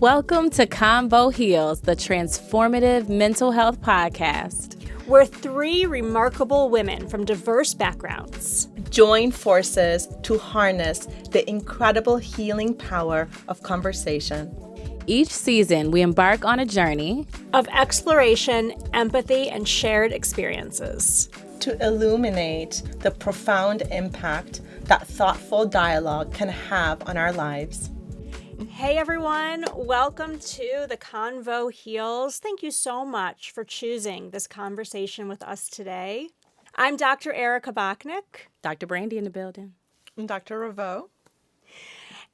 Welcome to Convo Heals, the transformative mental health podcast. We're three remarkable women from diverse backgrounds. Join forces to harness the incredible healing power of conversation. Each season, we embark on a journey of exploration, empathy, and shared experiences to illuminate the profound impact that thoughtful dialogue can have on our lives. Hey everyone, welcome to the Convo Heals. Thank you so much for choosing this conversation with us today. I'm Dr. Erika Bachnick. Dr. Brandi in the building. I'm Dr. Raveau.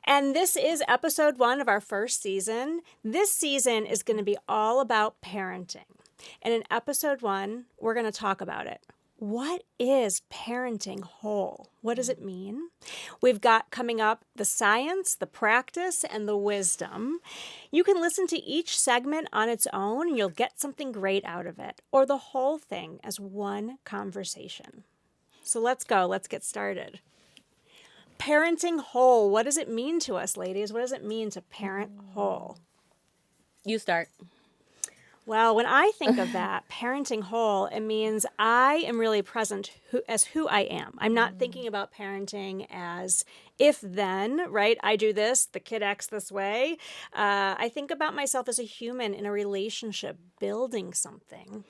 And this is episode 1 of our first season. This season is going to be all about parenting. And in episode 1, we're going to talk about it. What is parenting whole? What does it mean? We've got coming up the science, the practice, and the wisdom. You can listen to each segment on its own and you'll get something great out of it, or the whole thing as one conversation. So let's go. Let's get started. Parenting whole. What does it mean to us, ladies? What does it mean to parent whole? You start. Well, when I think of that, parenting whole, it means I am really present as who I am. I'm not thinking about parenting as if then, right? I do this, the kid acts this way. I think about myself as a human in a relationship, building something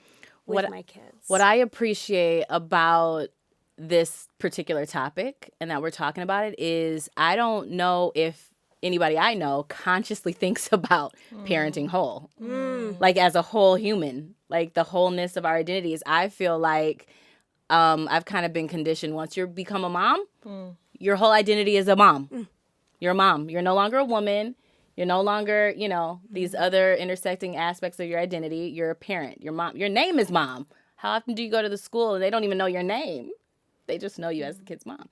with my kids. What I appreciate about this particular topic and that we're talking about it is I don't know if anybody I know consciously thinks about parenting whole. Like as a whole human, like the wholeness of our identities. I feel like I've kind of been conditioned once you become a mom, your whole identity is a mom. You're a mom. You're no longer a woman. You're no longer, these other intersecting aspects of your identity. You're a parent. Your mom. Your name is mom. How often do you go to the school and they don't even know your name? They just know you as the kid's mom.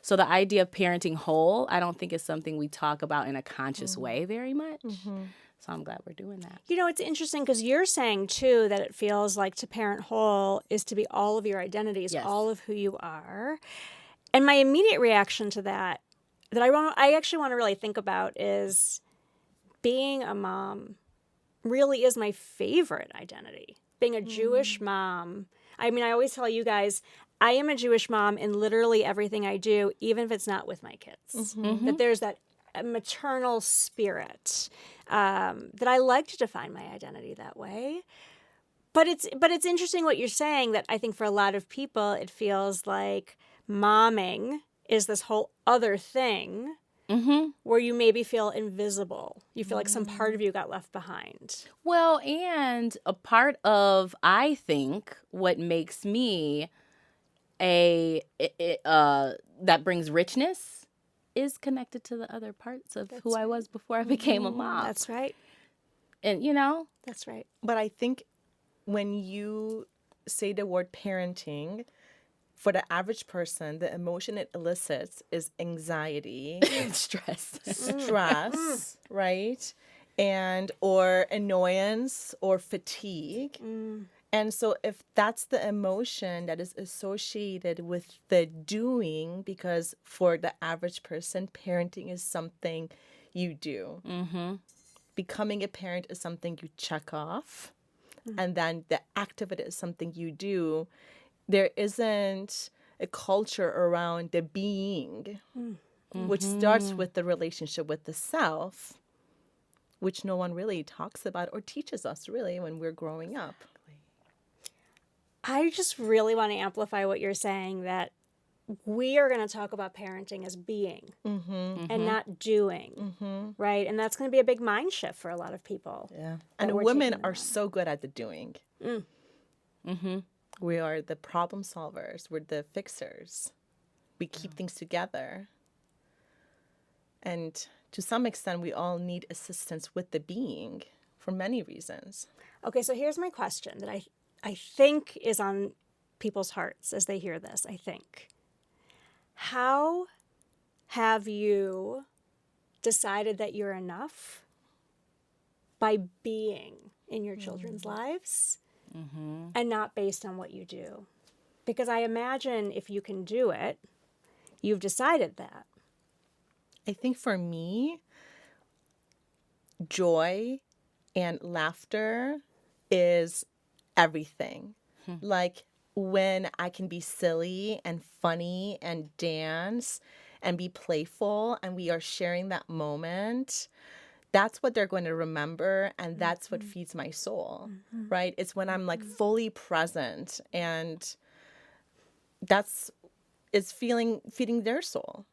So the idea of parenting whole, I don't think is something we talk about in a conscious way very much. So I'm glad we're doing that. You know, it's interesting because you're saying, too, that it feels like to parent whole is to be all of your identities, Yes. all of who you are. And my immediate reaction to that I actually want to really think about is being a mom really is my favorite identity. Being a Jewish mom. I mean, I always tell you guys, I am a Jewish mom in literally everything I do, even if it's not with my kids. That there's that maternal spirit that I like to define my identity that way. But it's interesting what you're saying, that I think for a lot of people it feels like momming is this whole other thing where you maybe feel invisible. You feel like some part of you got left behind. Well, and a part of, I think, what makes me that brings richness is connected to the other parts of who I was before I became a mom. That's right. And, That's right. But I think when you say the word parenting, for the average person, the emotion it elicits is anxiety, stress, right? And or annoyance or fatigue. And so if that's the emotion that is associated with the doing, because for the average person, parenting is something you do. Becoming a parent is something you check off. And then the act of it is something you do. There isn't a culture around the being, which starts with the relationship with the self, which no one really talks about or teaches us really when we're growing up. I just really want to amplify what you're saying, that we are going to talk about parenting as being and not doing, right? And that's going to be a big mind shift for a lot of people. Yeah. And women are so good at the doing. We are the problem solvers. We're the fixers. We keep things together. And to some extent, we all need assistance with the being for many reasons. Okay, so here's my question that I think is on people's hearts as they hear this, I think. How have you decided that you're enough by being in your children's lives and not based on what you do? Because I imagine if you can do it, you've decided that. I think for me, joy and laughter is everything. Like when I can be silly and funny and dance and be playful and we are sharing that moment, that's what they're going to remember, and that's what feeds my soul, right? It's when I'm like fully present, and it's feeding their soul.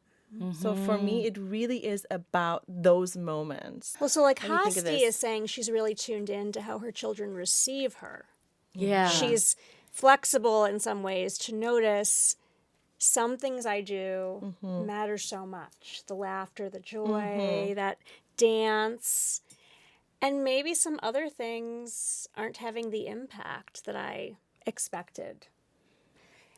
So for me, it really is about those moments. Well, so like me think of Hasti this. is saying she's really tuned in to how her children receive her. Yeah. She's flexible in some ways to notice some things I do matter so much. The laughter, the joy, that dance. And maybe some other things aren't having the impact that I expected.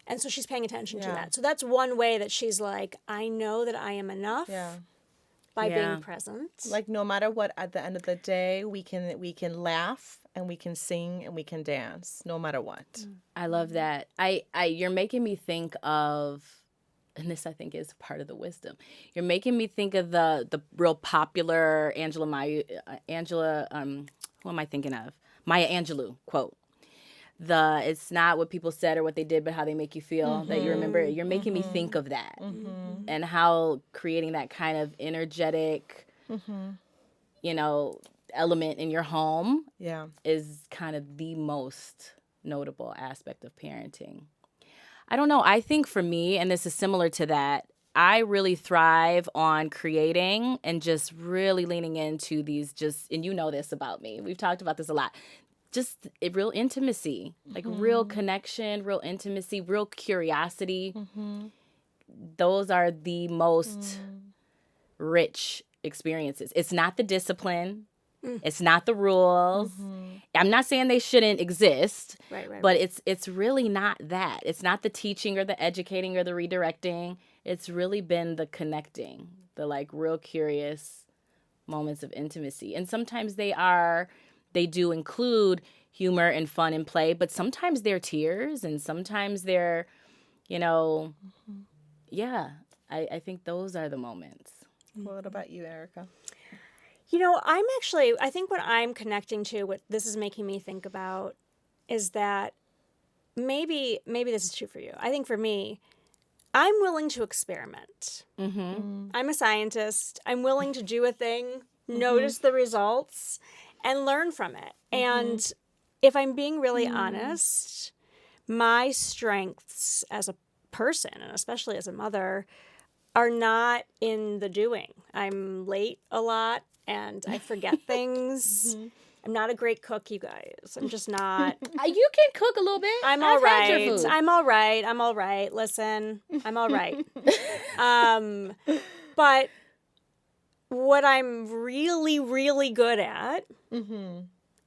And so she's paying attention to that. So that's one way that she's like, I know that I am enough by being present. Like no matter what, at the end of the day, we can laugh and we can sing and we can dance, no matter what. I love that. You're making me think of, and this I think is part of the wisdom. You're making me think of the real popular who am I thinking of? Maya Angelou quote. It's not what people said or what they did, but how they make you feel that you remember it. You're making me think of that and how creating that kind of energetic, element in your home is kind of the most notable aspect of parenting. I don't know. I think for me, and this is similar to that, I really thrive on creating and just really leaning into these and you know this about me. We've talked about this a lot. Just real intimacy, like real connection, real intimacy, real curiosity. Those are the most rich experiences. It's not the discipline. It's not the rules. I'm not saying they shouldn't exist, but it's really not that. It's not the teaching or the educating or the redirecting. It's really been the connecting, the like real curious moments of intimacy. And sometimes they do include humor and fun and play, but sometimes they're tears and sometimes they're, I think those are the moments. What about you, Erika? I think what I'm connecting to, what this is making me think about, is that maybe this is true for you. I think for me, I'm willing to experiment. I'm a scientist. I'm willing to do a thing, notice the results, and learn from it. And if I'm being really honest, my strengths as a person, and especially as a mother, are not in the doing. I'm late a lot, and I forget things. I'm not a great cook, you guys. I'm just not. You can cook a little bit. I'm all right. I'm all right. Listen, I'm all right. But what I'm really, really good at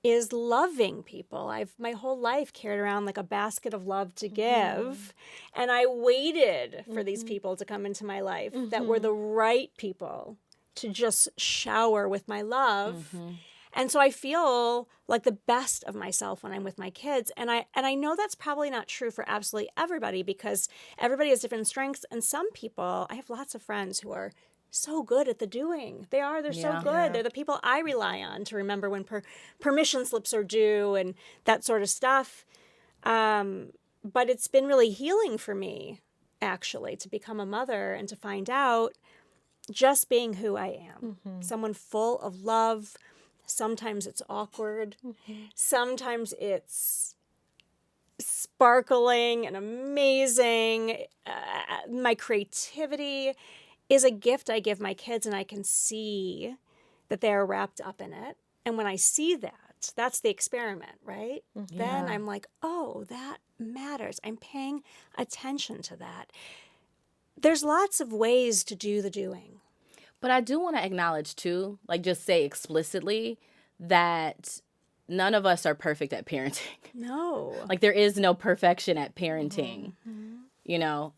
is loving people. I've my whole life carried around like a basket of love to give. And I waited for these people to come into my life that were the right people to just shower with my love. And so I feel like the best of myself when I'm with my kids. And I know that's probably not true for absolutely everybody, because everybody has different strengths. And some people, I have lots of friends who are so good at the doing. They're so good. Yeah. They're the people I rely on to remember when permission slips are due and that sort of stuff. But it's been really healing for me, actually, to become a mother and to find out just being who I am. Someone full of love. Sometimes it's awkward. Sometimes it's sparkling and amazing. My creativity is a gift I give my kids, and I can see that they're wrapped up in it. And when I see that, that's the experiment, right? Then I'm like, oh, that matters. I'm paying attention to that. There's lots of ways to do the doing. But I do want to acknowledge, too, like just say explicitly that none of us are perfect at parenting. No. Like there is no perfection at parenting.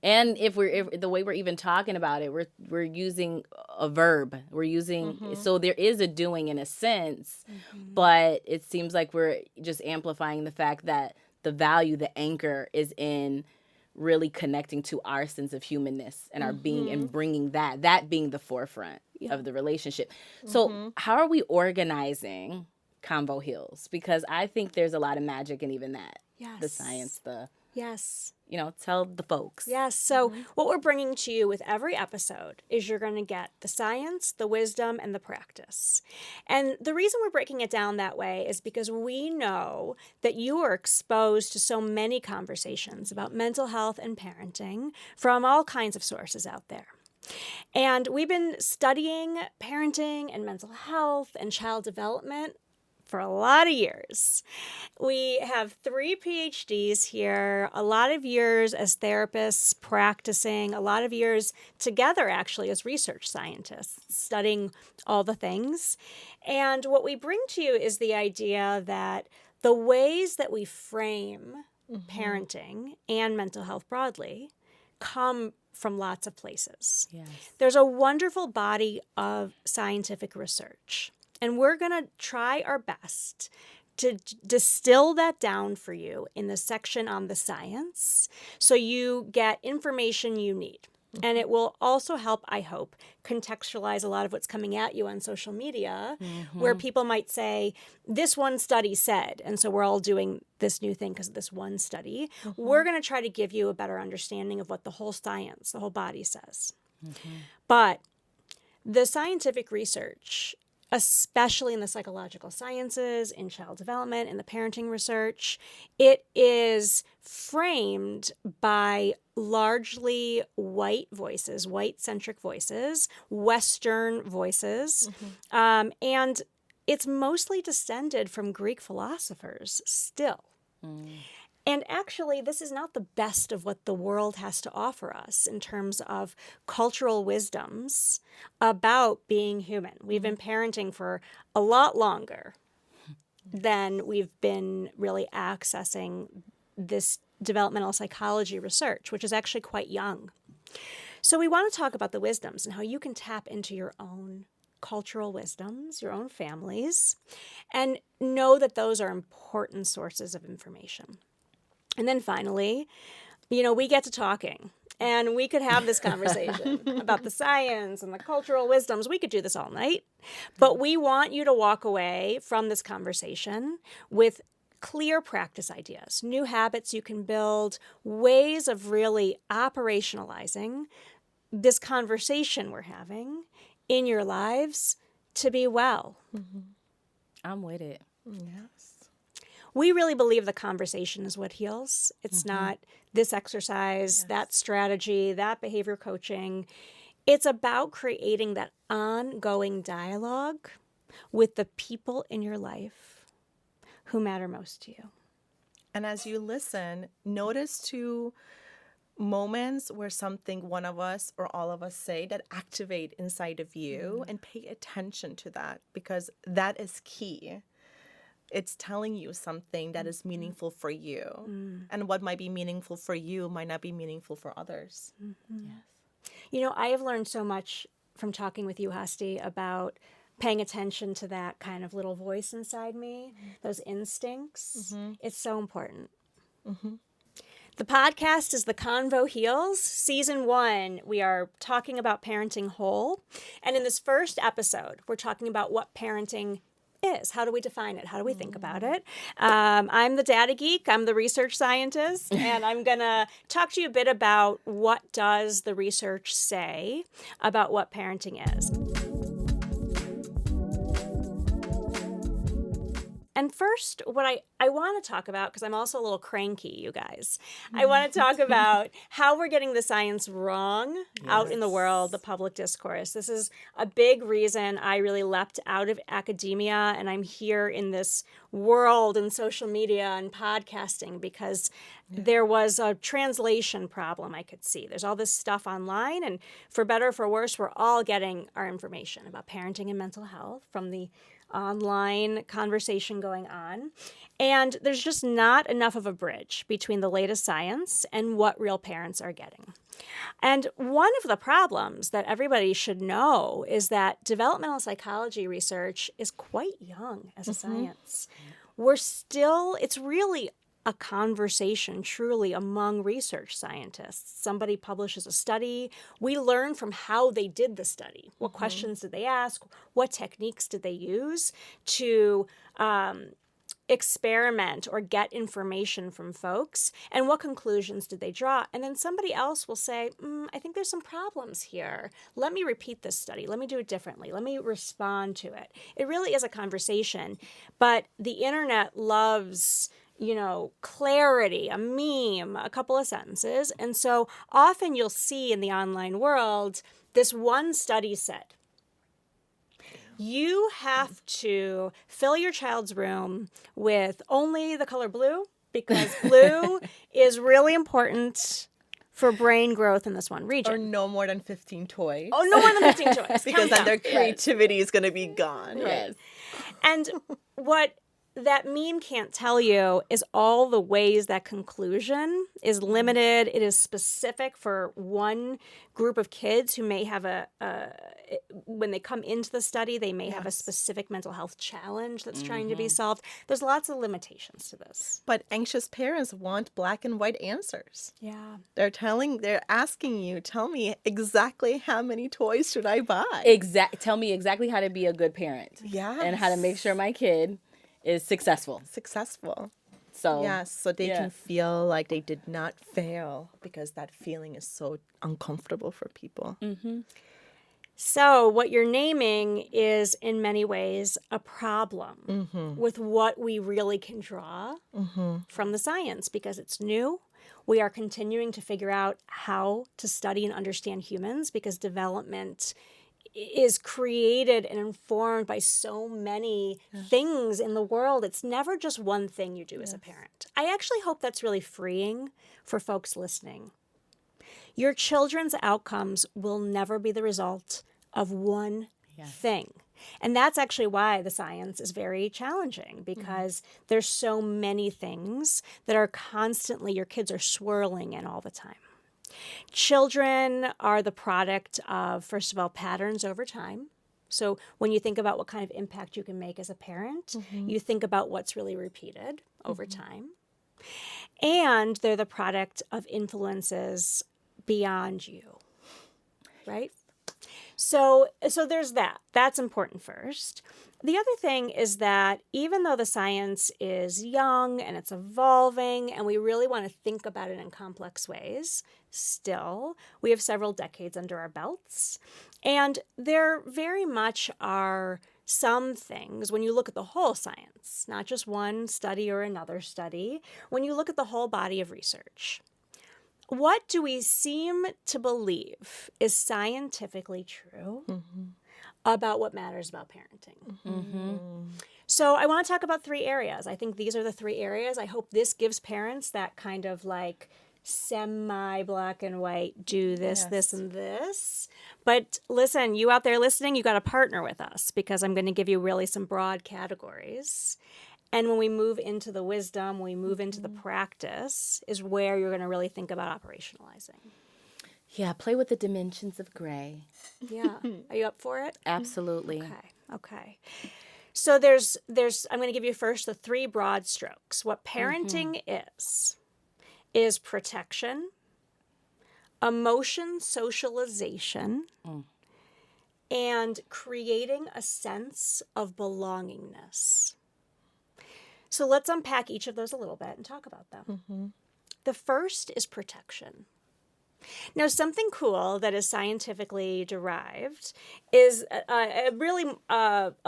And if the way we're even talking about it, we're using a verb. We're using so there is a doing in a sense, but it seems like we're just amplifying the fact that the value, the anchor is in really connecting to our sense of humanness and our being and bringing that being the forefront. of the relationship. So how are we organizing Convo Heals? Because I think there's a lot of magic in even that. Yes. The science, Yes. Tell the folks. Yes. So what we're bringing to you with every episode is you're going to get the science, the wisdom, and the practice. And the reason we're breaking it down that way is because we know that you are exposed to so many conversations about mental health and parenting from all kinds of sources out there. And we've been studying parenting and mental health and child development for a lot of years. We have 3 PhDs here, a lot of years as therapists practicing, a lot of years together actually as research scientists studying all the things. And what we bring to you is the idea that the ways that we frame parenting and mental health broadly come from lots of places. Yes. There's a wonderful body of scientific research. And we're going to try our best to distill that down for you in the section on the science so you get information you need. And it will also help, I hope, contextualize a lot of what's coming at you on social media, where people might say, this one study said, and so we're all doing this new thing because of this one study. We're going to try to give you a better understanding of what the whole science, the whole body says. But the scientific research, especially in the psychological sciences, in child development, in the parenting research, it is framed by largely white voices, white-centric voices, Western voices, and it's mostly descended from Greek philosophers still. And actually, this is not the best of what the world has to offer us in terms of cultural wisdoms about being human. We've been parenting for a lot longer than we've been really accessing this developmental psychology research, which is actually quite young. So we want to talk about the wisdoms and how you can tap into your own cultural wisdoms, your own families, and know that those are important sources of information. And then finally, we get to talking, and we could have this conversation about the science and the cultural wisdoms. We could do this all night, but we want you to walk away from this conversation with clear practice ideas, new habits you can build, ways of really operationalizing this conversation we're having in your lives to be well. I'm with it. Yes. We really believe the conversation is what heals. It's not this exercise, that strategy, that behavior coaching. It's about creating that ongoing dialogue with the people in your life who matter most to you. And as you listen, notice two moments where something one of us or all of us say that activate inside of you, and pay attention to that, because that is key. It's telling you something that is meaningful for you. And what might be meaningful for you might not be meaningful for others. Yes. I have learned so much from talking with you, Hasti, about paying attention to that kind of little voice inside me, those instincts. It's so important. The podcast is the Convo Heals. Season 1, we are talking about parenting whole. And in this first episode, we're talking about what parenting is. How do we define it? How do we think about it? I'm the data geek. I'm the research scientist, and I'm going to talk to you a bit about what does the research say about what parenting is. And first, what I want to talk about, because I'm also a little cranky, you guys, I want to talk about how we're getting the science wrong out in the world, the public discourse. This is a big reason I really leapt out of academia, and I'm here in this world and social media and podcasting, because there was a translation problem I could see. There's all this stuff online, and for better or for worse, we're all getting our information about parenting and mental health from the online conversation going on. And there's just not enough of a bridge between the latest science and what real parents are getting. And one of the problems that everybody should know is that developmental psychology research is quite young as a science. It's really a conversation truly among research scientists. Somebody publishes a study. We learn from how they did the study. What questions did they ask? What techniques did they use to experiment or get information from folks? And what conclusions did they draw? And then somebody else will say, I think there's some problems here. Let me repeat this study. Let me do it differently. Let me respond to it. It really is a conversation. But the internet loves, clarity, a meme, a couple of sentences. And so often you'll see in the online world, this one study said, you have to fill your child's room with only the color blue because blue is really important for brain growth in this one region. Or no more than 15 toys. Oh, no more than 15 toys. Because then their creativity is going to be gone. Yes. And what that meme can't tell you is all the ways that conclusion is limited. It is specific for one group of kids who may have when they come into the study, they may have a specific mental health challenge that's trying to be solved. There's lots of limitations to this. But anxious parents want black and white answers. Yeah. They're asking you, tell me exactly how many toys should I buy? Tell me exactly how to be a good parent. Yes. And how to make sure my kid is successful. So yes, so they can feel like they did not fail, because that feeling is so uncomfortable for people. So what you're naming is in many ways a problem with what we really can draw from the science, because it's new. We are continuing to figure out how to study and understand humans, because development is created and informed by so many things in the world. It's never just one thing you do as a parent. I actually hope that's really freeing for folks listening. Your children's outcomes will never be the result of one thing. And that's actually why the science is very challenging, because there's so many things that are constantly, your kids are swirling in all the time. Children are the product of, first of all, patterns over time. So when you think about what kind of impact you can make as a parent, you think about what's really repeated over time. And they're the product of influences beyond you, right? So there's that. That's important first. The other thing is that even though the science is young and it's evolving and we really want to think about it in complex ways, still, we have several decades under our belts. And there very much are some things, when you look at the whole science, not just one study or another study, when you look at the whole body of research, what do we seem to believe is scientifically true about what matters about parenting? So I want to talk about 3 areas. I think these are the 3 areas. I hope this gives parents that kind of like semi-black and white, do this, this, and this. But listen, you out there listening, you got to partner with us, because I'm going to give you really some broad categories. And when we move into the wisdom, when we move into the practice, is where you're going to really think about operationalizing. Yeah, play with the dimensions of gray. Yeah. Are you up for it? Absolutely. Okay. So there's I'm going to give you first the 3 broad strokes. What parenting is protection, emotion socialization, and creating a sense of belongingness. So let's unpack each of those a little bit and talk about them. The first is protection. Now, something cool that is scientifically derived is a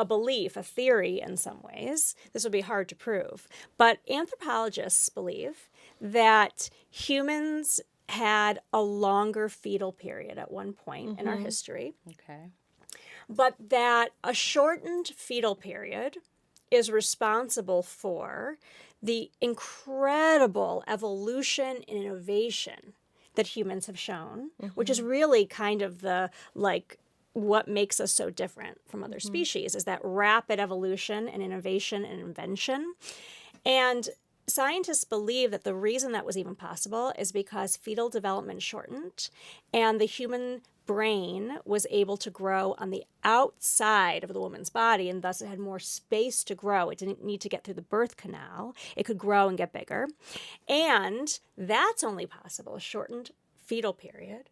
belief, a theory in some ways. This would be hard to prove. But anthropologists believe that humans had a longer fetal period at one point in our history. Okay. But that a shortened fetal period is responsible for the incredible evolution and innovation that humans have shown, which is really kind of the, like, what makes us so different from other species, is that rapid evolution and innovation and invention. And scientists believe that the reason that was even possible is because fetal development shortened and the human brain was able to grow on the outside of the woman's body, and thus it had more space to grow. It didn't need to get through the birth canal. It could grow and get bigger. And that's only possible, a shortened fetal period,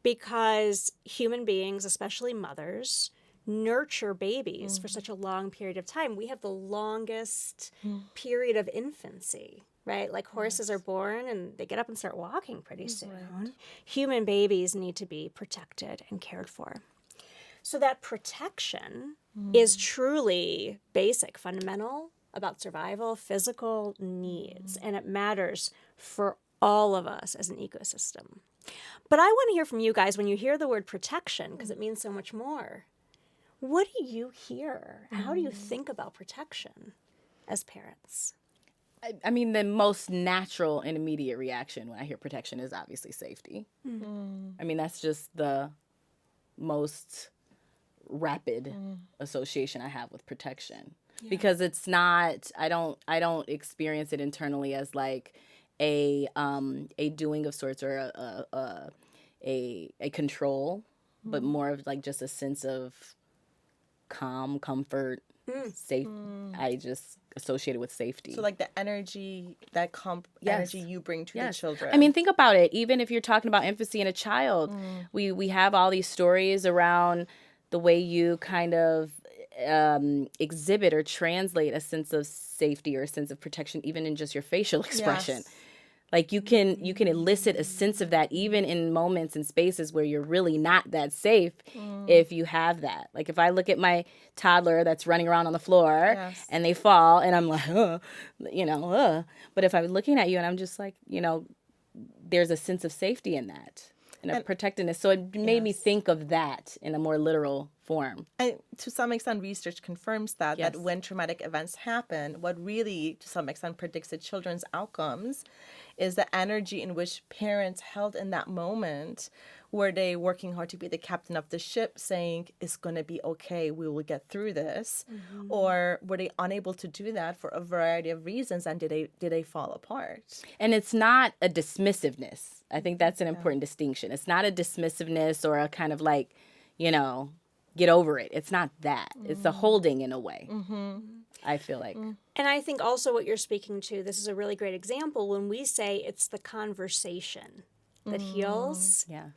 because human beings, especially mothers, nurture babies for such a long period of time. We have the longest period of infancy, right? Like horses are born and they get up and start walking pretty soon. Right. Human babies need to be protected and cared for. So that protection is truly basic, fundamental about survival, physical needs, and it matters for all of us as an ecosystem. But I want to hear from you guys when you hear the word protection, because it means so much more. What do you hear? How do you think about protection as parents? I mean, the most natural and immediate reaction when I hear protection is obviously safety. I mean, that's just the most rapid association I have with protection. Yeah. Because it's not, I don't experience it internally as like a doing of sorts or a control, but more of like just a sense of calm, comfort, safe. I just associate it with safety. So like the energy, that energy you bring to the children. I mean, think about it. Even if you're talking about infancy in a child, we have all these stories around the way you kind of exhibit or translate a sense of safety or a sense of protection, even in just your facial expression. Yes. Like you can elicit a sense of that even in moments and spaces where you're really not that safe if you have that. Like if I look at my toddler that's running around on the floor and they fall and I'm like, But if I'm looking at you and I'm just like, there's a sense of safety in that and a protectiveness. So it made me think of that in a more literal form. And to some extent, research confirms that when traumatic events happen, what really, to some extent, predicts the children's outcomes is the energy in which parents held in that moment. Were they working hard to be the captain of the ship saying, it's going to be okay, we will get through this? Or were they unable to do that for a variety of reasons, and did they fall apart? And it's not a dismissiveness. I think that's an important distinction. It's not a dismissiveness or a kind of like, get over it. It's not that. It's a holding in a way. I feel like. And I think also what you're speaking to, this is a really great example when we say it's the conversation that heals. Yeah.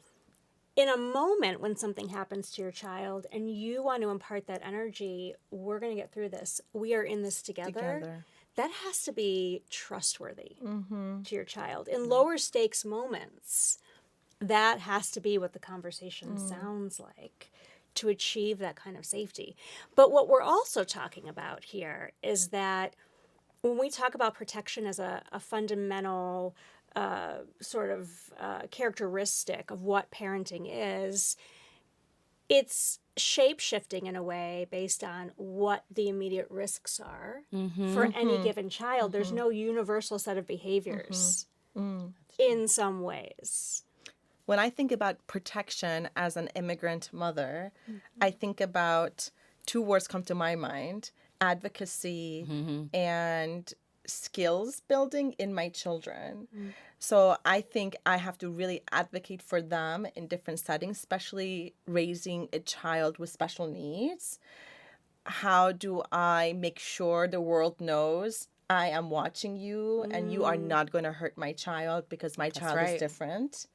In a moment when something happens to your child and you want to impart that energy, we're going to get through this. We are in this together. That has to be trustworthy to your child. In lower stakes moments, that has to be what the conversation sounds like to achieve that kind of safety. But what we're also talking about here is that when we talk about protection as a fundamental characteristic of what parenting is, it's shape-shifting in a way based on what the immediate risks are for any given child. There's no universal set of behaviors in some ways. When I think about protection as an immigrant mother, I think about two words come to my mind: advocacy and skills building in my children. So I think I have to really advocate for them in different settings, especially raising a child with special needs. How do I make sure the world knows I am watching you and you are not going to hurt my child because my child is different?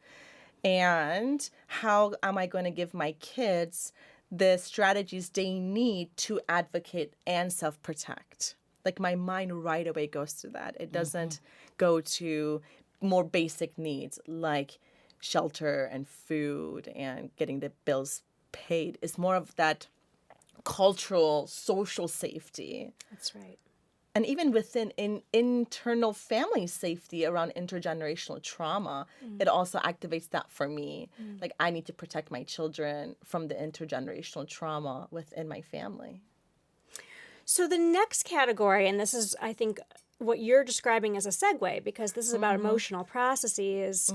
And how am I going to give my kids the strategies they need to advocate and self-protect? Like my mind right away goes to that. It doesn't go to more basic needs like shelter and food and getting the bills paid. It's more of that cultural, social safety. That's right. And even within internal family safety around intergenerational trauma, it also activates that for me. Like I need to protect my children from the intergenerational trauma within my family. So the next category, and this is, I think, what you're describing as a segue, because this is about emotional processes,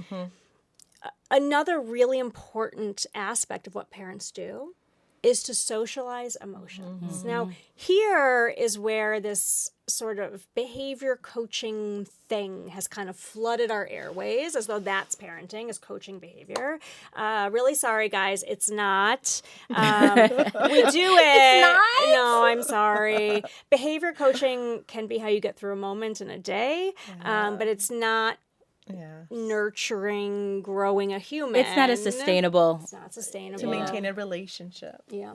another really important aspect of what parents do is to socialize emotions. Now, here is where this sort of behavior coaching thing has kind of flooded our airways, as though that's parenting, is coaching behavior. Really sorry, guys, it's not. We do it. It's not? No, I'm sorry. Behavior coaching can be how you get through a moment in a day, but it's not nurturing, growing a human. It's not sustainable. It's not sustainable. To maintain a relationship. Yeah.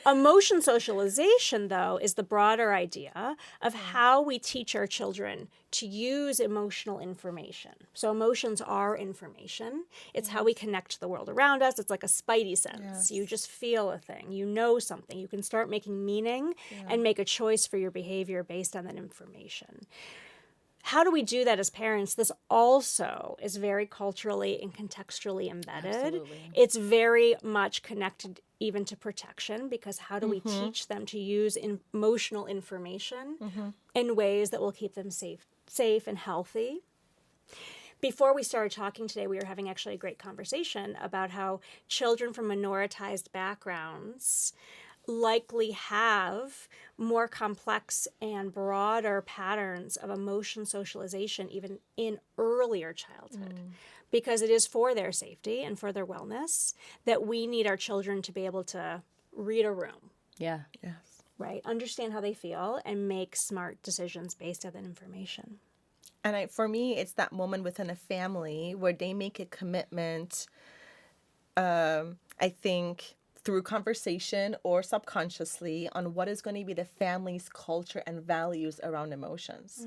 Emotion socialization, though, is the broader idea of how we teach our children to use emotional information. So emotions are information. It's how we connect to the world around us. It's like a spidey sense. Yes. You just feel a thing. You know something. You can start making meaning and make a choice for your behavior based on that information. How do we do that as parents? This also is very culturally and contextually embedded. Absolutely. It's very much connected even to protection, because how do we teach them to use emotional information in ways that will keep them safe and healthy? Before we started talking today, we were having actually a great conversation about how children from minoritized backgrounds likely have more complex and broader patterns of emotion socialization even in earlier childhood, because it is for their safety and for their wellness that we need our children to be able to read a room, Yeah. Yes. right? Understand how they feel and make smart decisions based on that information. And for me, it's that moment within a family where they make a commitment, I think, through conversation or subconsciously on what is going to be the family's culture and values around emotions.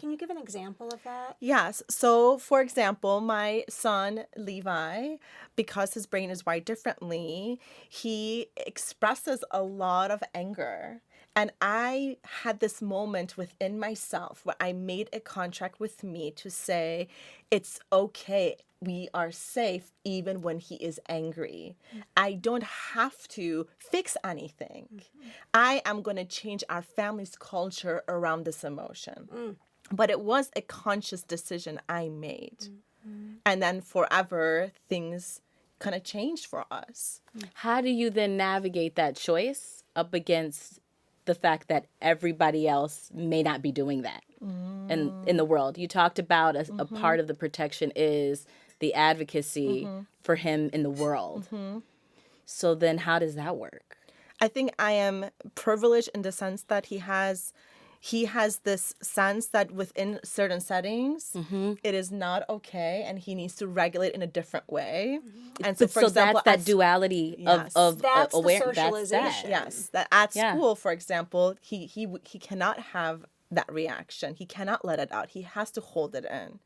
Can you give an example of that? Yes. So, for example, my son, Levi, because his brain is wired differently, he expresses a lot of anger. And I had this moment within myself where I made a contract with me to say, it's okay. We are safe even when he is angry. I don't have to fix anything. I am going to change our family's culture around this emotion. But it was a conscious decision I made. And then forever, things kind of changed for us. How do you then navigate that choice up against the fact that everybody else may not be doing that in the world? You talked about a part of the protection is the advocacy for him in the world. So then how does that work? I think I am privileged in the sense that he has this sense that within certain settings, it is not okay, and he needs to regulate in a different way. And so, for example, that's that duality of That's the awareness. socialization. Yes, that at school, for example, he cannot have that reaction. He cannot let it out. He has to hold it in.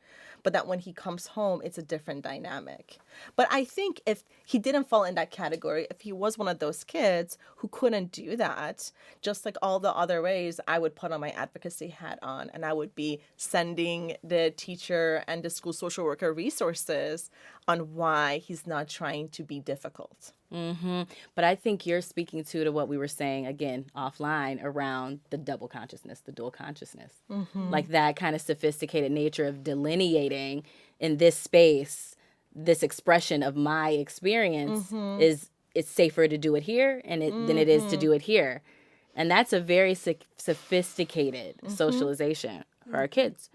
But that when he comes home, it's a different dynamic. But I think if he didn't fall in that category, if he was one of those kids who couldn't do that, just like all the other ways, I would put on my advocacy hat on, and I would be sending the teacher and the school social worker resources on why he's not trying to be difficult. But I think you're speaking to what we were saying again offline around the double consciousness, the dual consciousness, like that kind of sophisticated nature of delineating in this space, this expression of my experience is it's safer to do it here than it is to do it here. And that's a very sophisticated socialization for our kids.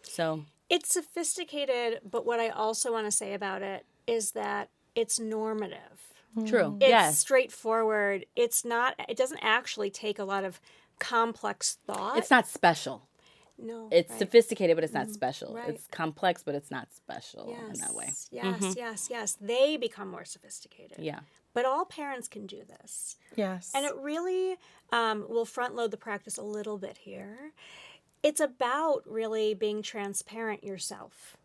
So It's sophisticated, but what I also want to say about it is that it's normative. true. It's Yes. straightforward. It doesn't actually take a lot of complex thought. It's not special. No. It's right. sophisticated, but it's not special. right. It's complex, but it's not special in that way. Yes. They become more sophisticated. Yeah. But all parents can do this. Yes. And it really will front load the practice a little bit here. It's about really being transparent yourself.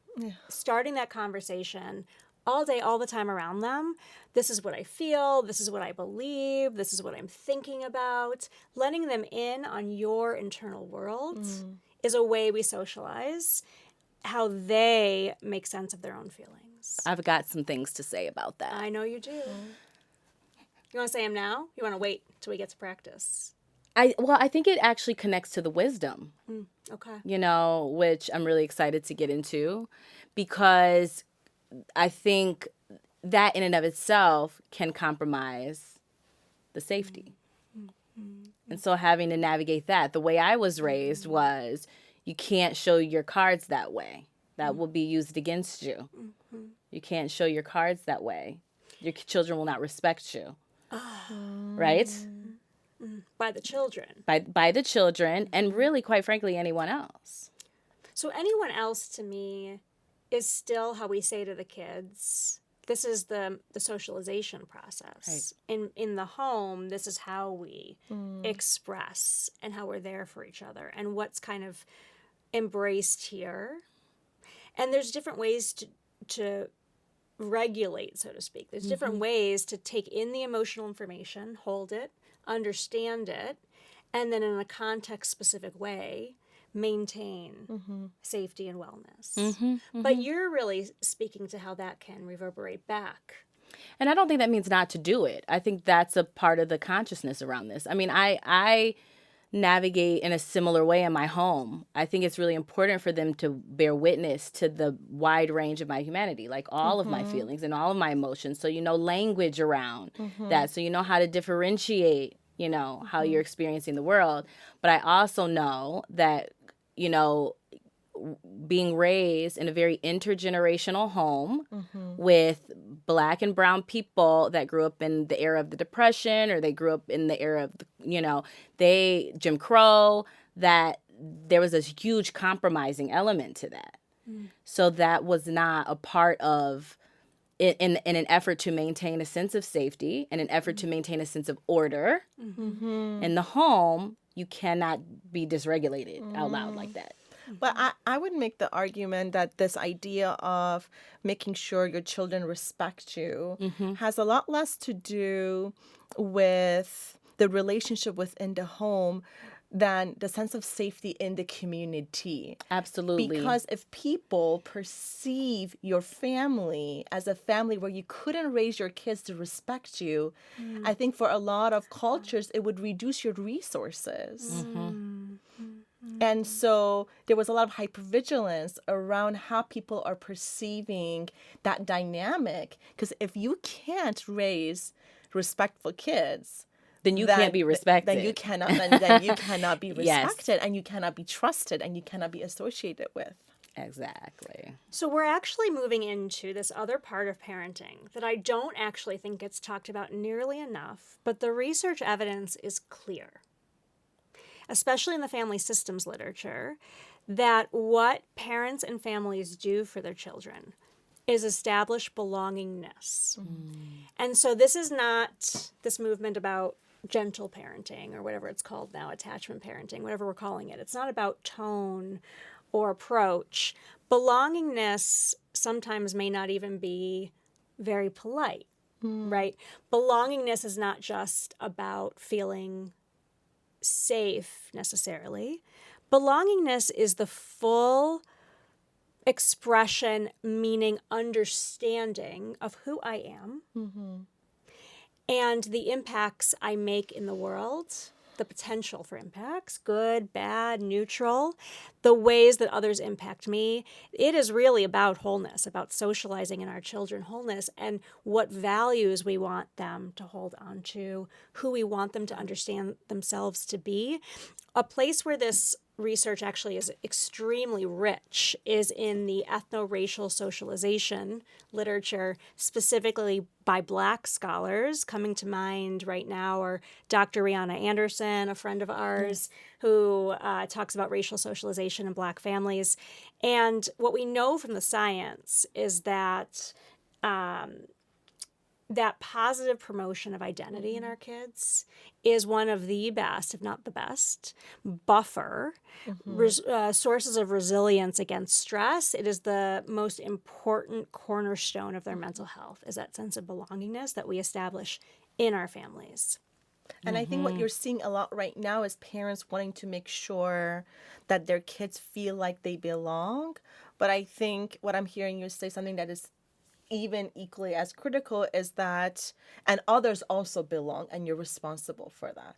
Starting that conversation all day, all the time around them. This is what I feel. This is what I believe. This is what I'm thinking about. Letting them in on your internal world is a way we socialize how they make sense of their own feelings. I've got some things to say about that. I know you do. You want to say them now? You want to wait till we get to practice? I think it actually connects to the wisdom, Okay. which I'm really excited to get into, because I think that in and of itself can compromise the safety. And so having to navigate that, the way I was raised was you can't show your cards that way. That will be used against you. You can't show your cards that way. Your children will not respect you. Right? By the children. By the children, and really, quite frankly, anyone else. So anyone else to me is still how we say to the kids, this is the socialization process. Right. In the home, this is how we express and how we're there for each other and what's kind of embraced here. And there's different ways to regulate, so to speak. There's different ways to take in the emotional information, hold it, understand it, and then in a context-specific way, maintain safety and wellness. But you're really speaking to how that can reverberate back. And I don't think that means not to do it. I think that's a part of the consciousness around this. I mean, I navigate in a similar way in my home. I think it's really important for them to bear witness to the wide range of my humanity, like all of my feelings and all of my emotions. So you know language around that. So you know how to differentiate, you know, how you're experiencing the world. But I also know that, you know, being raised in a very intergenerational home with Black and brown people that grew up in the era of the Depression, or they grew up in the era of, you know, Jim Crow, that there was a huge compromising element to that. So that was not a part of it in an effort to maintain a sense of safety and an effort to maintain a sense of order in the home. You cannot be dysregulated out loud like that. But I would make the argument that this idea of making sure your children respect you has a lot less to do with the relationship within the home than the sense of safety in the community. Absolutely. Because if people perceive your family as a family where you couldn't raise your kids to respect you, I think for a lot of cultures, it would reduce your resources. And so there was a lot of hypervigilance around how people are perceiving that dynamic. Because if you can't raise respectful kids, then you can't be respected. Then you cannot. Then you cannot be respected, Yes. and you cannot be trusted, and you cannot be associated with. Exactly. So we're actually moving into this other part of parenting that I don't actually think gets talked about nearly enough, but the research evidence is clear, especially in the family systems literature, that what parents and families do for their children is establish belongingness. And so this is not this movement about gentle parenting or whatever it's called now, attachment parenting, whatever we're calling it. It's not about tone or approach. Belongingness sometimes may not even be very polite, right? Belongingness is not just about feeling safe necessarily. Belongingness is the full expression, meaning understanding of who I am and the impacts I make in the world, the potential for impacts, good, bad, neutral, the ways that others impact me. It is really about wholeness, about socializing in our children wholeness and what values we want them to hold on to, who we want them to understand themselves to be. A place where this research actually is extremely rich is in the ethno-racial socialization literature, specifically by Black scholars. Coming to mind right now are Dr. Rihanna Anderson, a friend of ours, who talks about racial socialization in Black families. And what we know from the science is that that positive promotion of identity in our kids is one of the best, if not the best, buffer, sources of resilience against stress. It is the most important cornerstone of their mental health, is that sense of belongingness that we establish in our families. And I think what you're seeing a lot right now is parents wanting to make sure that their kids feel like they belong. But I think what I'm hearing you say, something that is even equally as critical, is that, and others also belong, and you're responsible for that.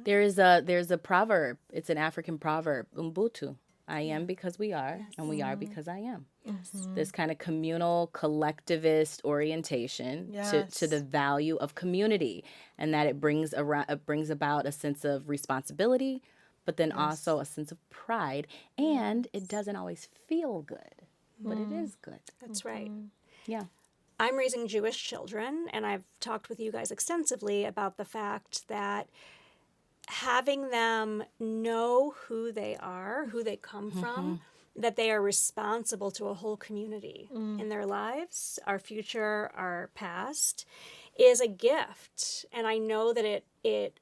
There's a proverb. It's an African proverb, Ubuntu. I am because we are, and we are because I am. Yes. This kind of communal, collectivist orientation to the value of community, and that it brings about a sense of responsibility, but then also a sense of pride, and it doesn't always feel good, but it is good. That's right. Yeah. I'm raising Jewish children, and I've talked with you guys extensively about the fact that having them know who they are, who they come from, that they are responsible to a whole community in their lives, our future, our past, is a gift. And I know that it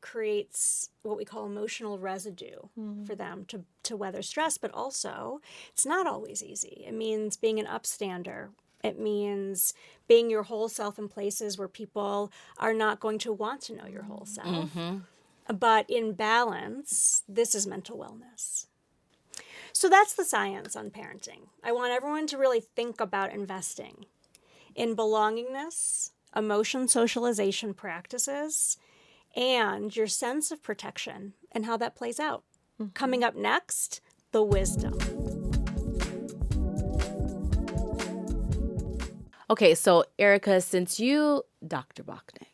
creates what we call emotional residue for them to weather stress, but also it's not always easy. It means being an upstander. It means being your whole self in places where people are not going to want to know your whole self. But in balance, this is mental wellness. So that's the science on parenting. I want everyone to really think about investing in belongingness, emotion socialization practices, and your sense of protection and how that plays out. Coming up next, the wisdom. Okay, so Erika, Dr. Bachnick,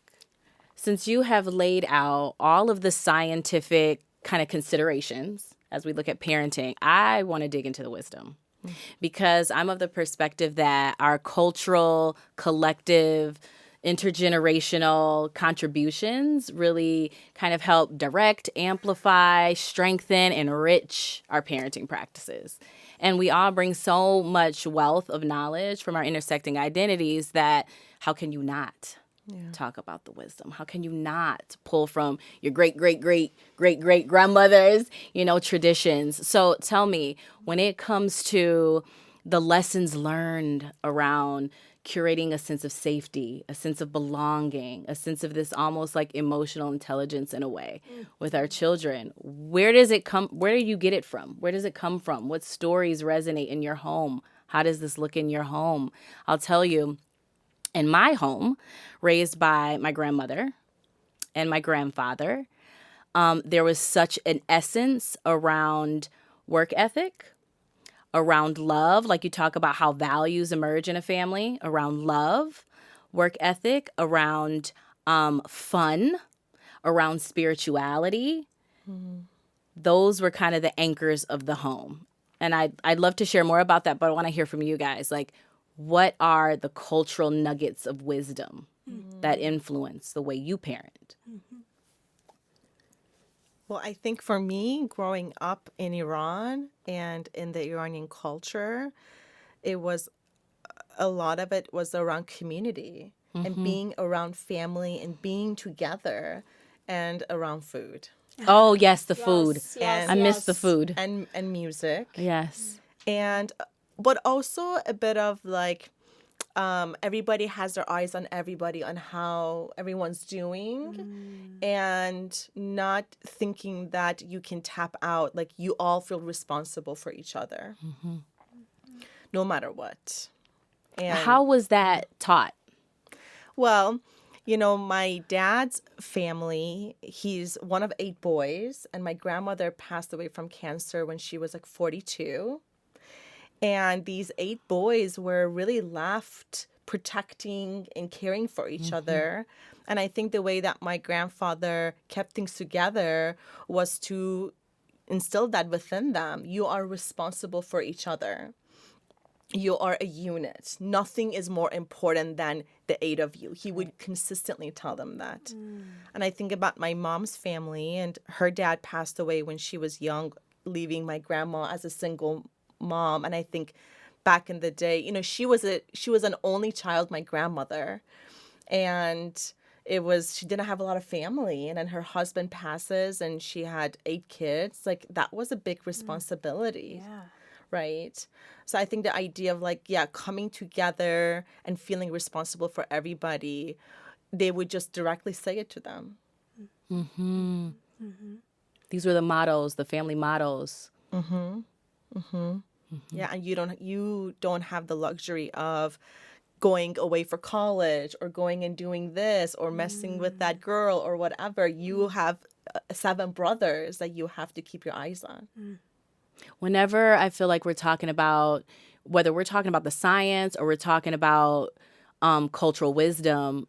since you have laid out all of the scientific kind of considerations as we look at parenting, I want to dig into the wisdom because I'm of the perspective that our cultural, collective, intergenerational contributions really kind of help direct, amplify, strengthen, enrich our parenting practices. And we all bring so much wealth of knowledge from our intersecting identities that how can you not talk about the wisdom? How can you not pull from your great grandmother's, traditions? So tell me, when it comes to the lessons learned around curating a sense of safety, a sense of belonging, a sense of this almost like emotional intelligence in a way with our children, where does it come? Where do you get it from? Where does it come from? What stories resonate in your home? How does this look in your home? I'll tell you, in my home, raised by my grandmother and my grandfather, there was such an essence around work ethic, around love, like you talk about how values emerge in a family, around love, work ethic, around fun, around spirituality. Those were kind of the anchors of the home. And I'd love to share more about that, but I want to hear from you guys. Like, what are the cultural nuggets of wisdom that influence the way you parent? Well, I think for me, growing up in Iran and in the Iranian culture, a lot of it was around community and being around family and being together and around food. Oh, yes, the food. Yes, I miss the food. And music. Yes. But also a bit of like, everybody has their eyes on everybody on how everyone's doing and not thinking that you can tap out. Like, you all feel responsible for each other no matter what. And How was that taught? well, my dad's family, he's one of 8 boys, and my grandmother passed away from cancer when she was like 42. And these 8 boys were really left protecting and caring for each other. And I think the way that my grandfather kept things together was to instill that within them. You are responsible for each other. You are a unit. Nothing is more important than the 8 of you. He would consistently tell them that. And I think about my mom's family, and her dad passed away when she was young, leaving my grandma as a single mom. And I think back in the day, she was an only child, my grandmother, and she didn't have a lot of family. And then her husband passes and she had 8 kids. Like, that was a big responsibility. Yeah. Right. So I think the idea of coming together and feeling responsible for everybody, they would just directly say it to them. These were the mottos, the family mottos. Yeah, and you don't have the luxury of going away for college or going and doing this or messing with that girl or whatever. You have 7 brothers that you have to keep your eyes on. Whenever I feel like we're talking about, whether we're talking about the science or we're talking about cultural wisdom,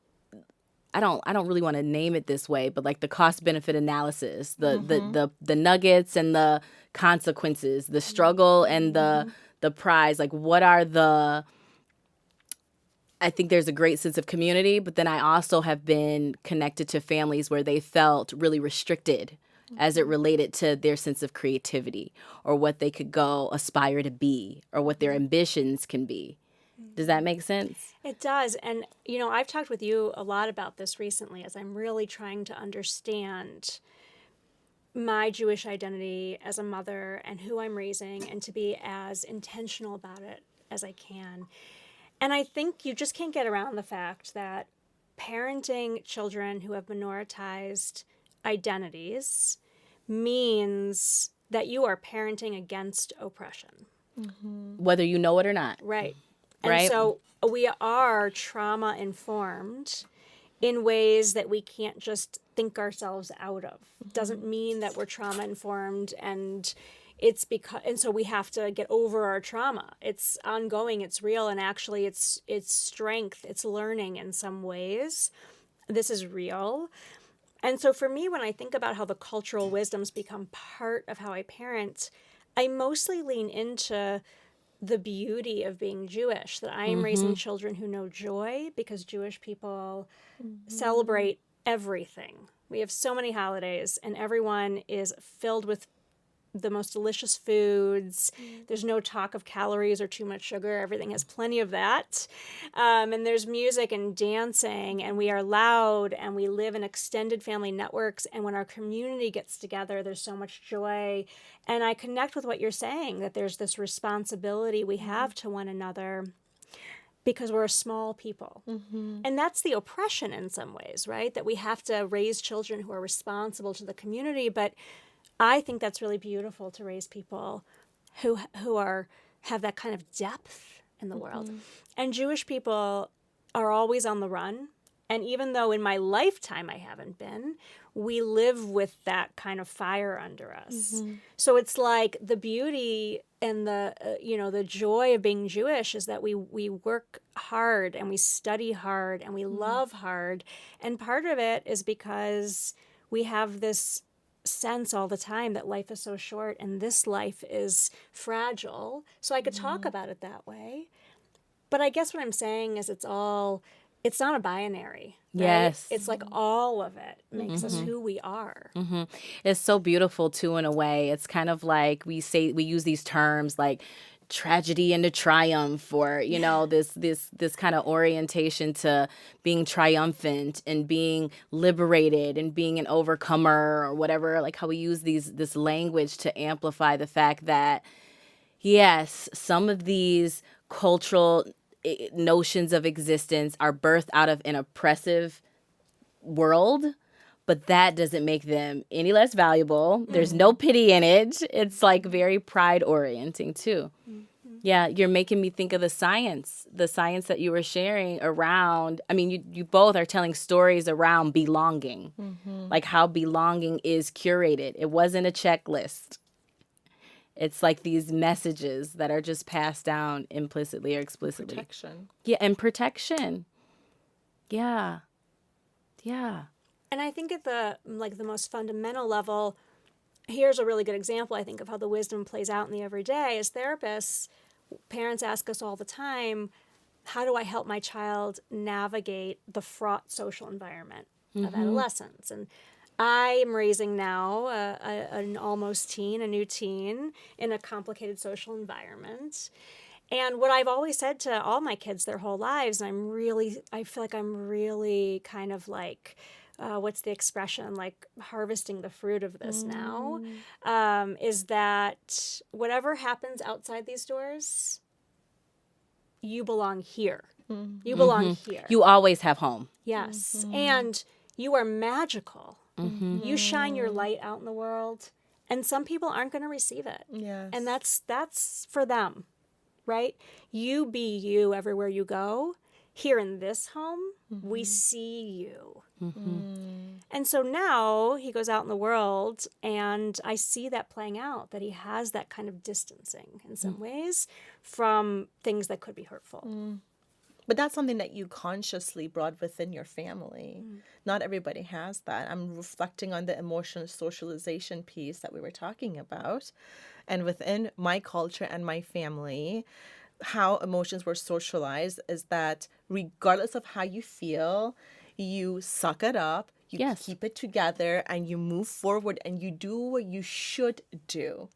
I don't really want to name it this way, but like the cost benefit analysis, the nuggets and the consequences, the struggle and the prize. Like, what are the? I think there's a great sense of community, but then I also have been connected to families where they felt really restricted as it related to their sense of creativity or what they could go aspire to be or what their ambitions can be. Does that make sense? It does. And, I've talked with you a lot about this recently as I'm really trying to understand my Jewish identity as a mother and who I'm raising and to be as intentional about it as I can. And I think you just can't get around the fact that parenting children who have minoritized identities means that you are parenting against oppression. Whether you know it or not. Right. And Right. so we are trauma informed in ways that we can't just think ourselves out of. Doesn't mean that we're trauma informed and so we have to get over our trauma. It's ongoing, it's real, and actually it's strength, it's learning in some ways. This is real. And so for me, when I think about how the cultural wisdoms become part of how I parent, I mostly lean into the beauty of being Jewish, that I am raising children who know joy because Jewish people celebrate everything. We have so many holidays and everyone is filled with the most delicious foods. There's no talk of calories or too much sugar. Everything has plenty of that. And there's music and dancing, and we are loud, and we live in extended family networks. And when our community gets together, there's so much joy. And I connect with what you're saying, that there's this responsibility we have to one another because we're a small people. And that's the oppression in some ways, right? That we have to raise children who are responsible to the community. But I think that's really beautiful to raise people who have that kind of depth in the world. And Jewish people are always on the run. And even though in my lifetime I haven't been, we live with that kind of fire under us. So it's like the beauty and the joy of being Jewish is that we work hard and we study hard and we love hard. And part of it is because we have this sense all the time that life is so short and this life is fragile. So I could talk about it that way. But I guess what I'm saying is it's not a binary. Right? Yes. It's like all of it makes us who we are. It's so beautiful too, in a way. It's kind of like we use these terms like tragedy into triumph, or this kind of orientation to being triumphant and being liberated and being an overcomer or whatever, like how we use this language to amplify the fact that yes, some of these cultural notions of existence are birthed out of an oppressive world, but that doesn't make them any less valuable. There's no pity in it. It's like very pride orienting too. Yeah, you're making me think of the science that you were sharing around. I mean, you both are telling stories around belonging, like how belonging is curated. It wasn't a checklist. It's like these messages that are just passed down implicitly or explicitly. Protection. Yeah, and protection. Yeah. Yeah. And I think at the most fundamental level, here's a really good example, I think, of how the wisdom plays out in the everyday. As therapists, parents ask us all the time, how do I help my child navigate the fraught social environment of adolescence? And I am raising now an almost teen, a new teen, in a complicated social environment. And what I've always said to all my kids their whole lives, and I feel like I'm really kind of like, what's the expression, like harvesting the fruit of this now, is that whatever happens outside these doors, you belong here. You belong here. You always have home. Yes. And you are magical. You shine your light out in the world, and some people aren't going to receive it. Yes. And that's for them, right? You be you everywhere you go. here in this home, we see you. And so now he goes out in the world, and I see that playing out, that he has that kind of distancing in some ways from things that could be hurtful. But that's something that you consciously brought within your family. Not everybody has that. I'm reflecting on the emotional socialization piece that we were talking about. And within my culture and my family, how emotions were socialized is that regardless of how you feel, you suck it up, you keep it together, and you move forward and you do what you should do.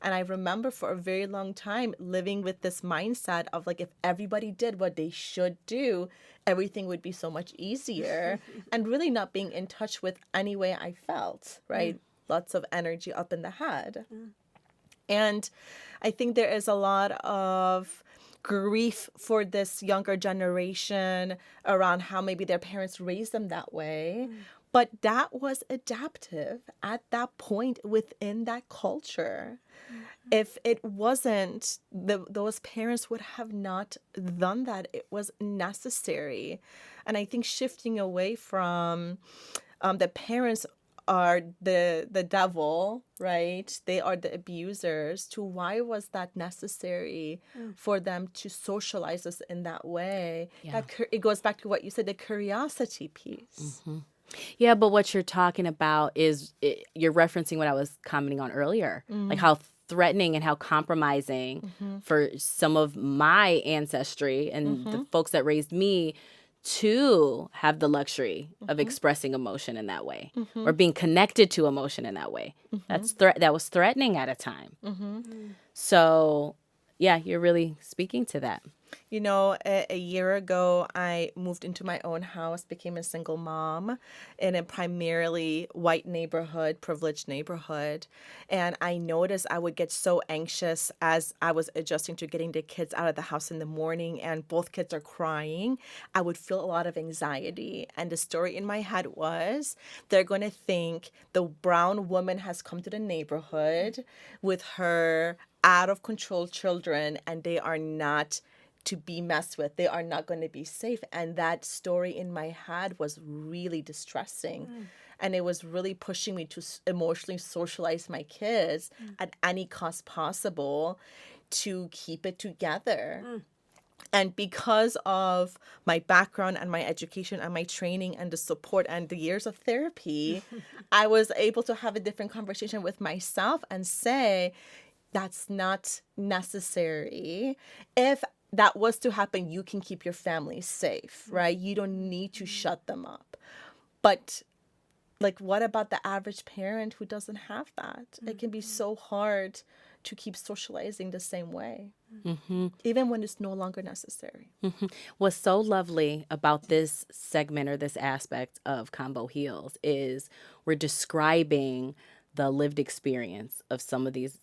And I remember for a very long time living with this mindset of like, if everybody did what they should do, everything would be so much easier, and really not being in touch with any way I felt, right? Lots of energy up in the head. And I think there is a lot of grief for this younger generation around how maybe their parents raised them that way. But that was adaptive at that point within that culture. If it wasn't, those parents would have not done that. It was necessary. And I think shifting away from the parents are the devil, right? They are the abusers, to why was that necessary for them to socialize us in that way? Yeah. It goes back to what you said, the curiosity piece. Yeah, but what you're talking about is you're referencing what I was commenting on earlier, like how threatening and how compromising for some of my ancestry and the folks that raised me to have the luxury of expressing emotion in that way or being connected to emotion in that way. That was threatening at a time. So, yeah, you're really speaking to that. You know, a year ago, I moved into my own house, became a single mom in a primarily white neighborhood, privileged neighborhood. And I noticed I would get so anxious as I was adjusting to getting the kids out of the house in the morning, and both kids are crying. I would feel a lot of anxiety. And the story in my head was, they're going to think the brown woman has come to the neighborhood with her out of control children, and they are not to be messed with. They are not going to be safe. And that story in my head was really distressing. And it was really pushing me to emotionally socialize my kids at any cost possible to keep it together. And because of my background and my education and my training and the support and the years of therapy, I was able to have a different conversation with myself and say, that's not necessary. If that was to happen, you can keep your family safe, right? You don't need to shut them up. But like, what about the average parent who doesn't have that? It can be so hard to keep socializing the same way, even when it's no longer necessary. What's so lovely about this segment or this aspect of Convo Heals is we're describing the lived experience of some of these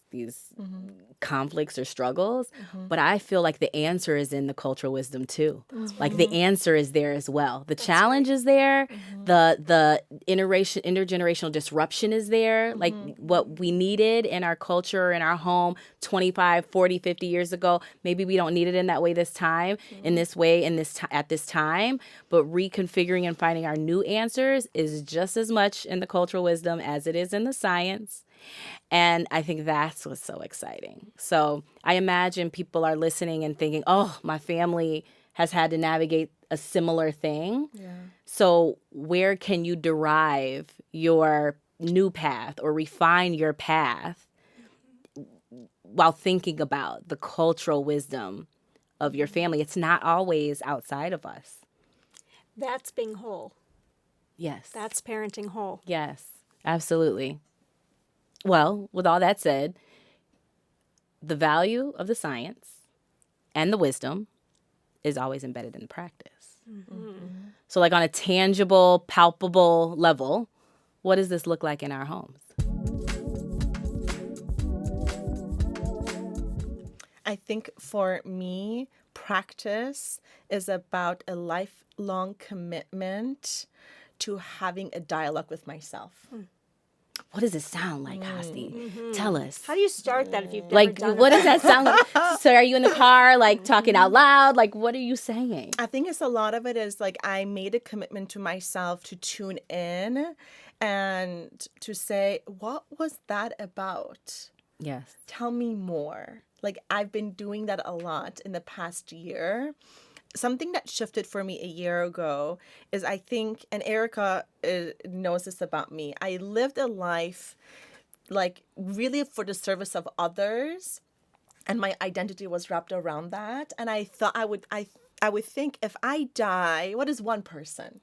conflicts or struggles. But I feel like the answer is in the cultural wisdom too. Like the answer is there as well. The challenge is there. The intergenerational disruption is there. Like what we needed in our culture, in our home 25, 40, 50 years ago, maybe we don't need it in that way this time, in this way, at this time. But reconfiguring and finding our new answers is just as much in the cultural wisdom as it is in the science. And I think that's what's so exciting. So I imagine people are listening and thinking, oh, my family has had to navigate a similar thing. Yeah. So where can you derive your new path or refine your path while thinking about the cultural wisdom of your family? It's not always outside of us. That's being whole. Yes. That's parenting whole. Yes, absolutely. Well, with all that said, the value of the science and the wisdom is always embedded in the practice. So like on a tangible, palpable level, what does this look like in our homes? I think for me, practice is about a lifelong commitment to having a dialogue with myself. What does it sound like, Hasti? Tell us. How do you start that if you've never Like, done what it? does that sound like? So are you in the car, like, talking out loud? Like, what are you saying? I think it's a lot of it is like I made a commitment to myself to tune in and to say, what was that about? Yes. Tell me more. Like I've been doing that a lot in the past year. Something that shifted for me a year ago is I think, and Erika knows this about me, I lived a life like really for the service of others, and my identity was wrapped around that. And I thought I would think if I die, what is one person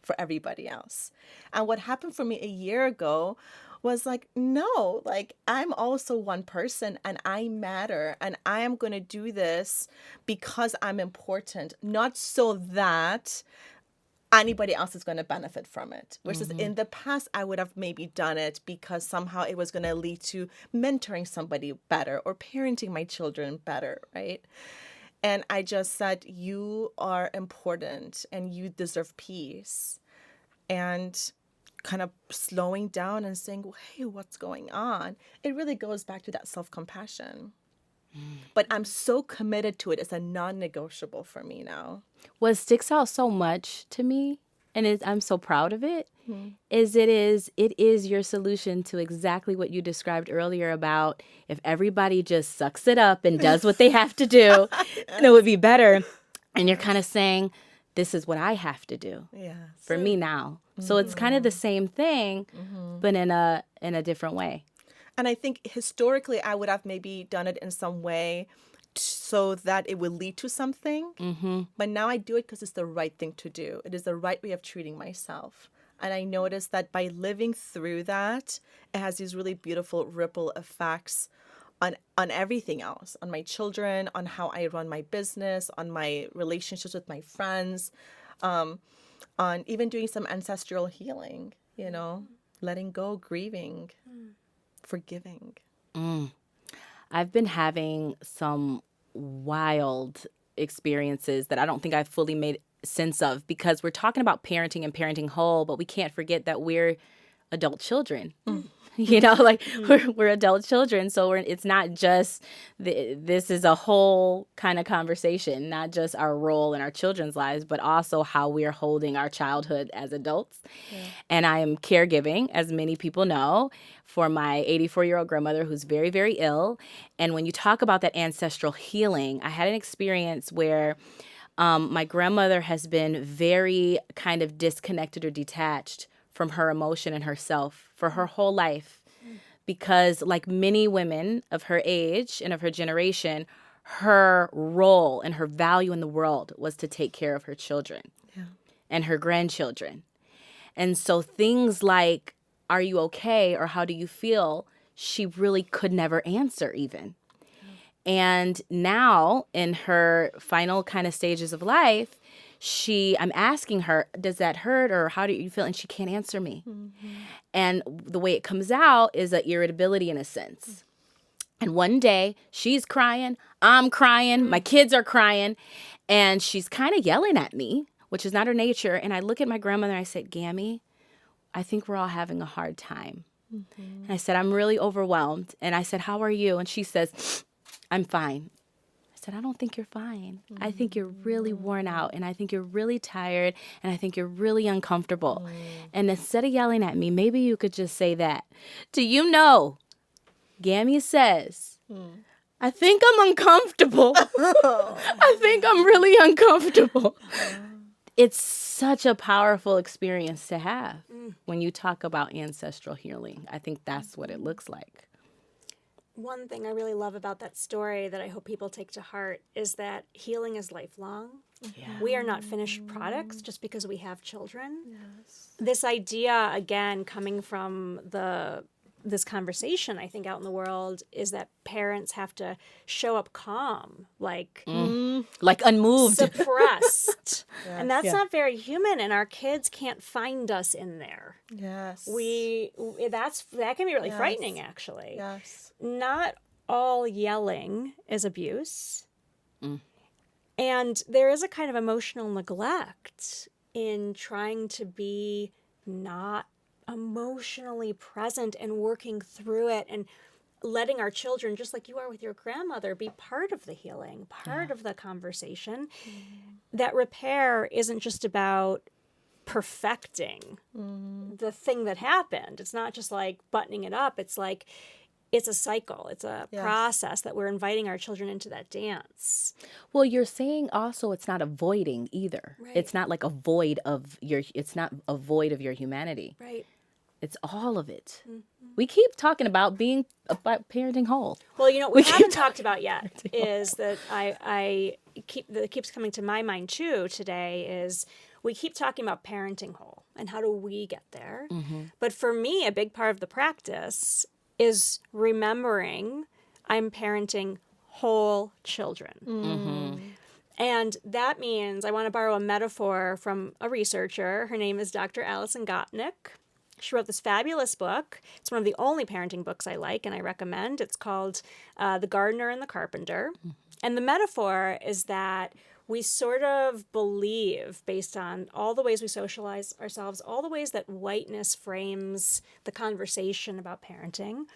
for everybody else? And what happened for me a year ago was like, no, like I'm also one person and I matter and I am going to do this because I'm important, not so that anybody else is going to benefit from it. Versus in the past, I would have maybe done it because somehow it was going to lead to mentoring somebody better or parenting my children better, right? And I just said, you are important and you deserve peace. And kind of slowing down and saying, well, hey, what's going on? It really goes back to that self-compassion. But I'm so committed to it. It's a non-negotiable for me now. What sticks out so much to me, and I'm so proud of it, is it is your solution to exactly what you described earlier about if everybody just sucks it up and does what they have to do, then it would be better. And you're kind of saying, this is what I have to do for me now. So it's kind of the same thing, but in a different way. And I think historically, I would have maybe done it in some way so that it would lead to something. But now I do it because it's the right thing to do. It is the right way of treating myself. And I noticed that by living through that, it has these really beautiful ripple effects on everything else, on my children, on how I run my business, on my relationships with my friends, on even doing some ancestral healing, letting go, grieving, forgiving. I've been having some wild experiences that I don't think I've fully made sense of because we're talking about parenting and parenting whole, but we can't forget that we're adult children. We're adult children. So it's not just, this is a whole kind of conversation, not just our role in our children's lives, but also how we're holding our childhood as adults. Yeah. And I am caregiving, as many people know, for my 84-year-old grandmother who's very, very ill. And when you talk about that ancestral healing, I had an experience where my grandmother has been very kind of disconnected or detached from her emotion and herself for her whole life. Because like many women of her age and of her generation, her role and her value in the world was to take care of her children and her grandchildren. And so things like, are you okay? Or how do you feel? She really could never answer even. And now in her final kind of stages of life, I'm asking her, does that hurt or how do you feel? And she can't answer me. And the way it comes out is an irritability in a sense. And one day she's crying, I'm crying, my kids are crying, and she's kind of yelling at me, which is not her nature. And I look at my grandmother and I said, Gammy, I think we're all having a hard time. And I said, I'm really overwhelmed. And I said, how are you? And she says, I'm fine. I said, I don't think you're fine. I think you're really worn out, and I think you're really tired, and I think you're really uncomfortable. And instead of yelling at me, maybe you could just say that. Do you know, Gammy says, I think I'm uncomfortable. I think I'm really uncomfortable. It's such a powerful experience to have when you talk about ancestral healing. I think that's what it looks like. One thing I really love about that story that I hope people take to heart is that healing is lifelong. Yeah. We are not finished products just because we have children. Yes. This idea, again, coming from this conversation, I think, out in the world, is that parents have to show up calm, like unmoved, suppressed. And that's not very human, and our kids can't find us in there. Yes. That can be really frightening, actually. Yes. Not all yelling is abuse. And there is a kind of emotional neglect in trying to be not emotionally present and working through it and letting our children, just like you are with your grandmother, be part of the healing, part of the conversation. That repair isn't just about perfecting the thing that happened. It's not just like buttoning it up. It's like, it's a cycle. It's a process that we're inviting our children into that dance. Well, you're saying also it's not avoiding either. Right. It's not like a void of it's not a void of your humanity. Right. It's all of it. We keep talking about parenting whole. Well, you know, what we haven't talked about yet is that that keeps coming to my mind too today is we keep talking about parenting whole and how do we get there. But for me, a big part of the practice is remembering I'm parenting whole children. And that means I want to borrow a metaphor from a researcher. Her name is Dr. Alison Gopnik. She wrote this fabulous book. It's one of the only parenting books I like and I recommend. It's called The Gardener and the Carpenter. And the metaphor is that we sort of believe, based on all the ways we socialize ourselves, all the ways that whiteness frames the conversation about parenting,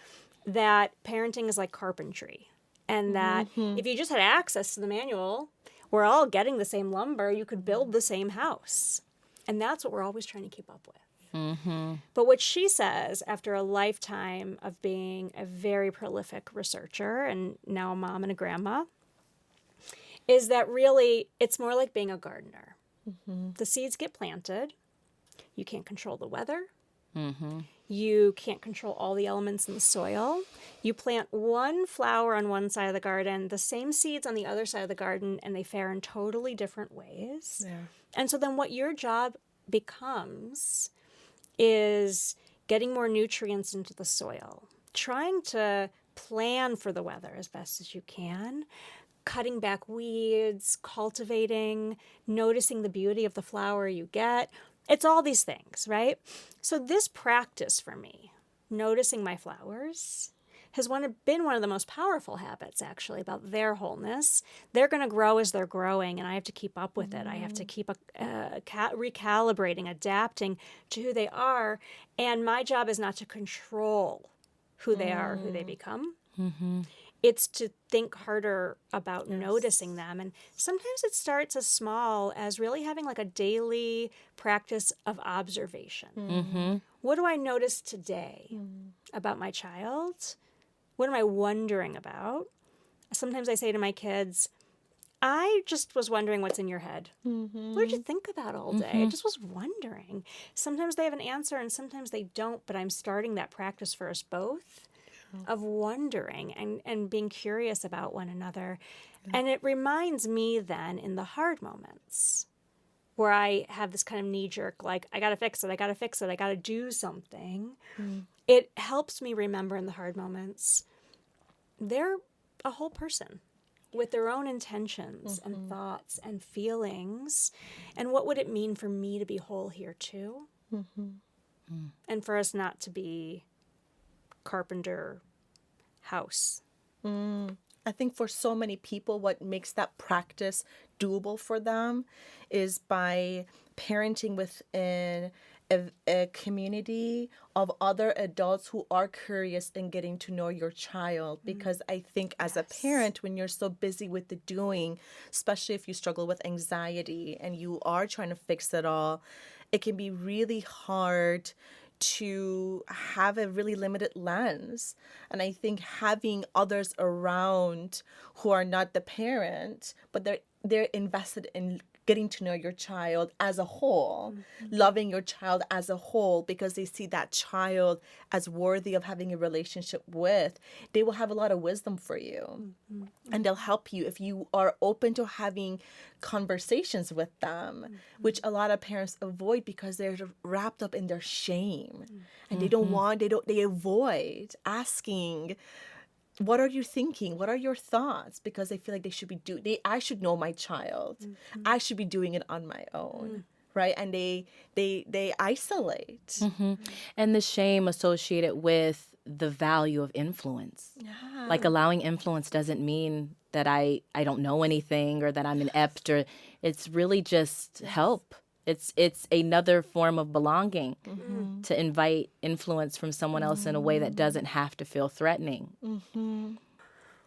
that parenting is like carpentry. And that if you just had access to the manual, we're all getting the same lumber, you could build the same house. And that's what we're always trying to keep up with. But what she says, after a lifetime of being a very prolific researcher and now a mom and a grandma, is that really it's more like being a gardener. The seeds get planted. You can't control the weather. You can't control all the elements in the soil. You plant one flower on one side of the garden, the same seeds on the other side of the garden, and they fare in totally different ways. And so then what your job becomes is getting more nutrients into the soil, trying to plan for the weather as best as you can, cutting back weeds, cultivating, noticing the beauty of the flower you get. It's all these things, right? So this practice for me, noticing my flowers, has been one of the most powerful habits, actually, about their wholeness. They're going to grow as they're growing, and I have to keep up with it. I have to keep recalibrating, adapting to who they are. And my job is not to control who they are, who they become. It's to think harder about noticing them. And sometimes it starts as small as really having like a daily practice of observation. What do I notice today about my child? What am I wondering about? Sometimes I say to my kids, I just was wondering what's in your head. What did you think about all day? I just was wondering. Sometimes they have an answer and sometimes they don't, but I'm starting that practice for us both of wondering and being curious about one another. And it reminds me then in the hard moments where I have this kind of knee-jerk, like, I got to fix it, I got to fix it, I got to do something. It helps me remember in the hard moments, they're a whole person with their own intentions and thoughts and feelings. And what would it mean for me to be whole here too? And for us not to be carpenter house. I think for so many people, what makes that practice doable for them is by parenting within a community of other adults who are curious in getting to know your child. Because I think as a parent, when you're so busy with the doing, especially if you struggle with anxiety and you are trying to fix it all, it can be really hard to have a really limited lens. And I think having others around who are not the parent, but they're invested in getting to know your child as a whole, loving your child as a whole, because they see that child as worthy of having a relationship with, they will have a lot of wisdom for you. And they'll help you if you are open to having conversations with them, which a lot of parents avoid because they're wrapped up in their shame. And they avoid asking, what are you thinking? What are your thoughts? Because they feel like I should know my child. I should be doing it on my own. Right? And they isolate. And the shame associated with the value of influence. Like allowing influence doesn't mean that I don't know anything or that I'm inept, or it's really just help. It's another form of belonging to invite influence from someone else in a way that doesn't have to feel threatening.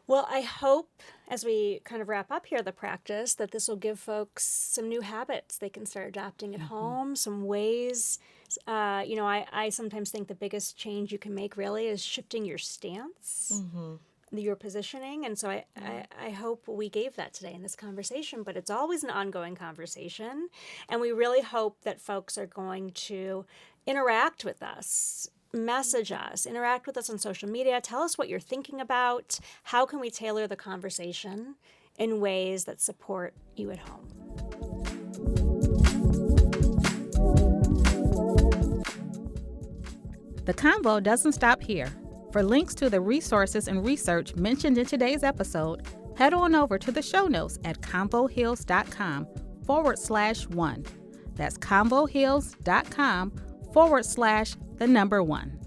Well, I hope as we kind of wrap up here the practice that this will give folks some new habits they can start adopting at home, some ways. I sometimes think the biggest change you can make really is shifting your stance, your positioning. And so I hope we gave that today in this conversation, but it's always an ongoing conversation. And we really hope that folks are going to interact with us, message us, interact with us on social media, tell us what you're thinking about. How can we tailor the conversation in ways that support you at home? The Convo doesn't stop here. For links to the resources and research mentioned in today's episode, head on over to the show notes at convoheals.com/1. That's convoheals.com/1.